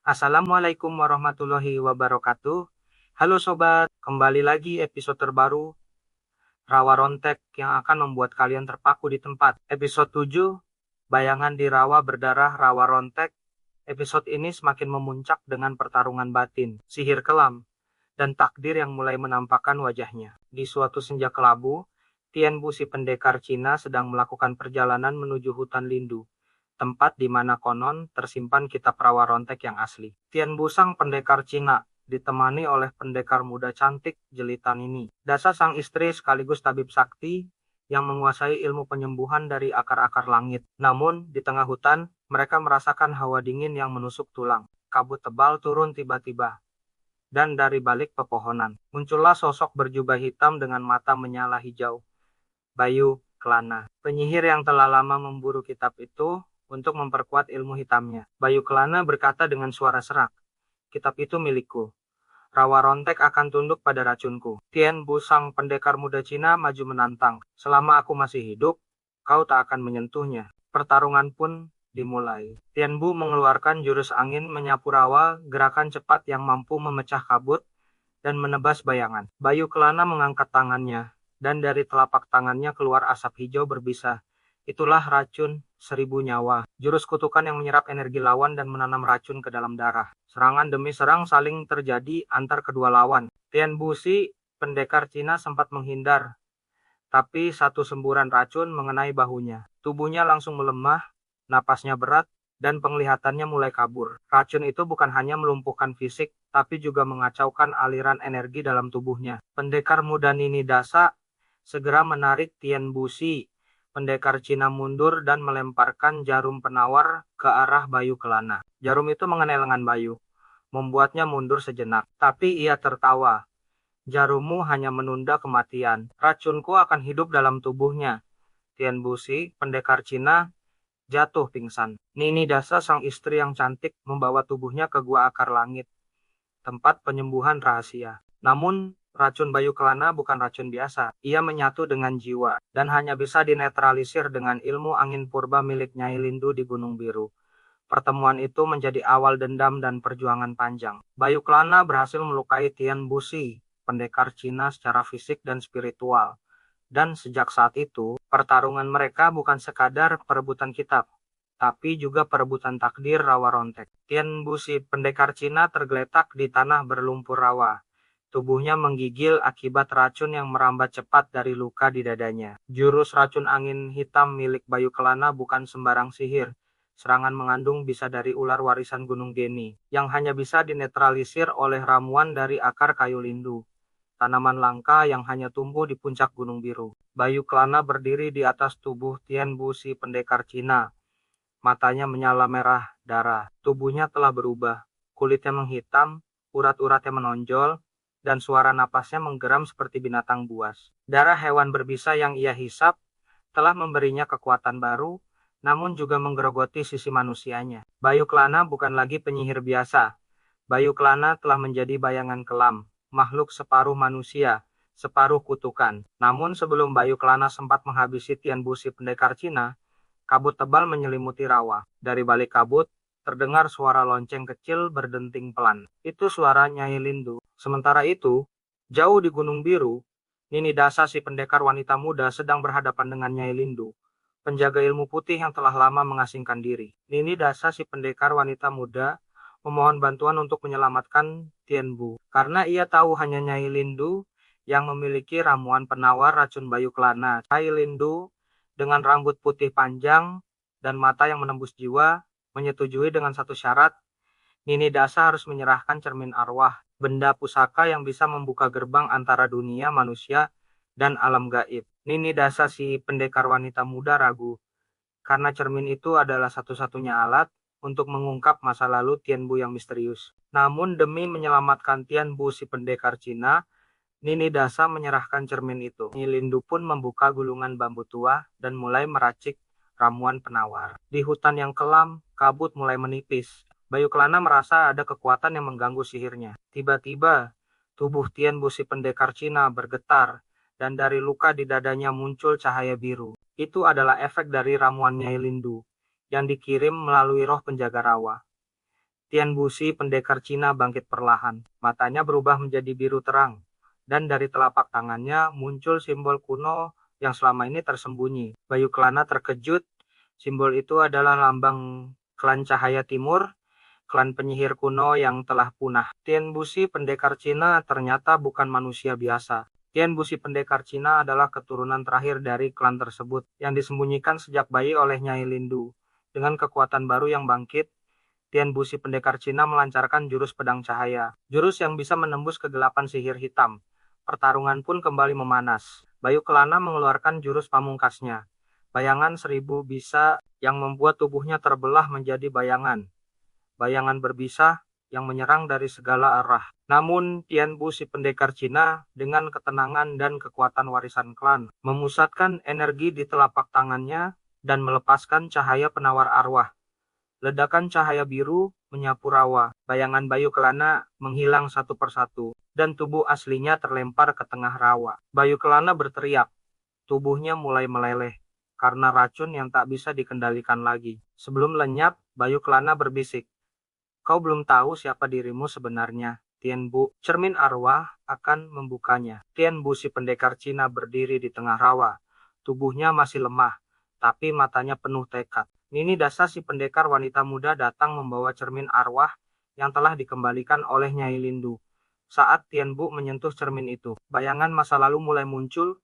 Assalamualaikum warahmatullahi wabarakatuh. Halo sobat, kembali lagi episode terbaru Rawa Rontek yang akan membuat kalian terpaku di tempat. Episode 7, Bayangan di Rawa Berdarah Rawa Rontek. Episode ini semakin memuncak dengan pertarungan batin, sihir kelam, dan takdir yang mulai menampakkan wajahnya. Di suatu senja kelabu, Tian Bu si pendekar Cina sedang melakukan perjalanan menuju hutan lindu, tempat di mana konon tersimpan kitab rawa rontek yang asli. Tian Bu sang pendekar Cina ditemani oleh pendekar muda cantik jelitan ini. Dasa sang istri sekaligus tabib sakti yang menguasai ilmu penyembuhan dari akar-akar langit. Namun, di tengah hutan, mereka merasakan hawa dingin yang menusuk tulang. Kabut tebal turun tiba-tiba, dan dari balik pepohonan, muncullah sosok berjubah hitam dengan mata menyala hijau. Bayu Kelana, penyihir yang telah lama memburu kitab itu untuk memperkuat ilmu hitamnya. Bayu Kelana berkata dengan suara serak, "Kitab itu milikku. Rawa Rontek akan tunduk pada racunku." Tian Bu sang pendekar muda Cina maju menantang. "Selama aku masih hidup, kau tak akan menyentuhnya." Pertarungan pun dimulai. Tian Bu mengeluarkan jurus angin menyapu rawa, gerakan cepat yang mampu memecah kabut dan menebas bayangan. Bayu Kelana mengangkat tangannya, dan dari telapak tangannya keluar asap hijau berbisa. Itulah racun 1000 nyawa. Jurus kutukan yang menyerap energi lawan dan menanam racun ke dalam darah. Serangan demi serang saling terjadi antar kedua lawan. Tian Busi, pendekar Cina sempat menghindar, tapi satu semburan racun mengenai bahunya. Tubuhnya langsung melemah, napasnya berat, dan penglihatannya mulai kabur. Racun itu bukan hanya melumpuhkan fisik, tapi juga mengacaukan aliran energi dalam tubuhnya. Pendekar muda Nini Dasa segera menarik Tian Busi, pendekar Cina mundur dan melemparkan jarum penawar ke arah Bayu Kelana. Jarum itu mengenai lengan Bayu, membuatnya mundur sejenak. Tapi ia tertawa. "Jarummu hanya menunda kematian. Racunku akan hidup dalam tubuhnya." Tian Busi, pendekar Cina, jatuh pingsan. Nini Dasa sang istri yang cantik membawa tubuhnya ke gua akar langit, tempat penyembuhan rahasia. Namun, racun Bayu Kelana bukan racun biasa. Ia menyatu dengan jiwa, dan hanya bisa dinetralisir dengan ilmu angin purba milik Nyai Lindu di Gunung Biru. Pertemuan itu menjadi awal dendam dan perjuangan panjang. Bayu Kelana berhasil melukai Tian Busi, pendekar Cina secara fisik dan spiritual. Dan sejak saat itu, pertarungan mereka bukan sekadar perebutan kitab, tapi juga perebutan takdir rawa rontek. Tian Busi, pendekar Cina, tergeletak di tanah berlumpur rawa. Tubuhnya menggigil akibat racun yang merambat cepat dari luka di dadanya. Jurus racun angin hitam milik Bayu Kelana bukan sembarang sihir. Serangan mengandung bisa dari ular warisan Gunung Geni, yang hanya bisa dinetralisir oleh ramuan dari akar kayu lindu, tanaman langka yang hanya tumbuh di puncak Gunung Biru. Bayu Kelana berdiri di atas tubuh Tian Bu si pendekar Cina. Matanya menyala merah darah. Tubuhnya telah berubah. Kulitnya menghitam, urat-uratnya menonjol, dan suara napasnya menggeram seperti binatang buas. Darah hewan berbisa yang ia hisap telah memberinya kekuatan baru, namun juga menggerogoti sisi manusianya. Bayu Kelana bukan lagi penyihir biasa. Bayu Kelana telah menjadi bayangan kelam, makhluk separuh manusia, separuh kutukan. Namun sebelum Bayu Kelana sempat menghabisi Tian Bu si pendekar Cina, kabut tebal menyelimuti rawa. Dari balik kabut, terdengar suara lonceng kecil berdenting pelan. Itu suara Nyai Lindu. Sementara itu, jauh di Gunung Biru, Nini Dasa si pendekar wanita muda sedang berhadapan dengan Nyai Lindu, penjaga ilmu putih yang telah lama mengasingkan diri. Nini Dasa si pendekar wanita muda memohon bantuan untuk menyelamatkan Tian Bu, karena ia tahu hanya Nyai Lindu yang memiliki ramuan penawar racun Bayu Kelana. Nyai Lindu dengan rambut putih panjang dan mata yang menembus jiwa menyetujui dengan satu syarat. Nini Dasa harus menyerahkan cermin arwah, benda pusaka yang bisa membuka gerbang antara dunia manusia dan alam gaib. Nini Dasa si pendekar wanita muda ragu, karena cermin itu adalah satu-satunya alat untuk mengungkap masa lalu Tian Bu yang misterius. Namun demi menyelamatkan Tian Bu si pendekar Cina, Nini Dasa menyerahkan cermin itu. Nilindu pun membuka gulungan bambu tua dan mulai meracik ramuan penawar. Di hutan yang kelam, kabut mulai menipis. Bayu Kelana merasa ada kekuatan yang mengganggu sihirnya. Tiba-tiba, tubuh Tian Bu si pendekar Cina bergetar, dan dari luka di dadanya muncul cahaya biru. Itu adalah efek dari ramuan Nyai Lindu yang dikirim melalui roh penjaga rawa. Tian Busi, pendekar Cina, bangkit perlahan. Matanya berubah menjadi biru terang, dan dari telapak tangannya muncul simbol kuno yang selama ini tersembunyi. Bayu Kelana terkejut. Simbol itu adalah lambang klan Cahaya Timur, klan penyihir kuno yang telah punah. Tian Busi, pendekar Cina, ternyata bukan manusia biasa. Tian Busi, pendekar Cina, adalah keturunan terakhir dari klan tersebut yang disembunyikan sejak bayi oleh Nyai Lindu. Dengan kekuatan baru yang bangkit, Tian Busi, pendekar Cina, melancarkan jurus pedang cahaya, jurus yang bisa menembus kegelapan sihir hitam. Pertarungan pun kembali memanas. Bayu Kelana mengeluarkan jurus pamungkasnya, bayangan 1000 bisa, yang membuat tubuhnya terbelah menjadi bayangan. Bayangan berbisa yang menyerang dari segala arah. Namun Tian Bu, si pendekar Cina, dengan ketenangan dan kekuatan warisan klan, memusatkan energi di telapak tangannya dan melepaskan cahaya penawar arwah. Ledakan cahaya biru menyapu rawa. Bayangan Bayu Kelana menghilang satu persatu, dan tubuh aslinya terlempar ke tengah rawa. Bayu Kelana berteriak. Tubuhnya mulai meleleh karena racun yang tak bisa dikendalikan lagi. Sebelum lenyap, Bayu Kelana berbisik. Kau belum tahu siapa dirimu sebenarnya, Tian Bu. Cermin arwah akan membukanya. Tian Bu, si pendekar Cina, berdiri di tengah rawa. Tubuhnya masih lemah, tapi matanya penuh tekad. Nini Dasa, si pendekar wanita muda, datang membawa cermin arwah yang telah dikembalikan oleh Nyai Lindu. Saat Tian Bu menyentuh cermin itu, bayangan masa lalu mulai muncul.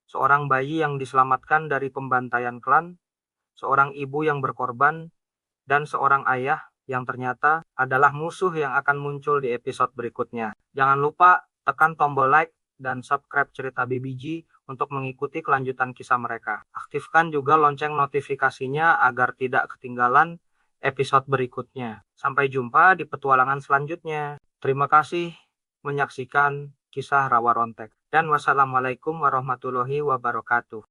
Seorang bayi yang diselamatkan dari pembantaian klan, seorang ibu yang berkorban, dan seorang ayah yang ternyata adalah musuh yang akan muncul di episode berikutnya. Jangan lupa tekan tombol like dan subscribe cerita BBG untuk mengikuti kelanjutan kisah mereka. Aktifkan juga lonceng notifikasinya agar tidak ketinggalan episode berikutnya. Sampai jumpa di petualangan selanjutnya. Terima kasih menyaksikan kisah Rawa Rontek. Dan wassalamualaikum warahmatullahi wabarakatuh.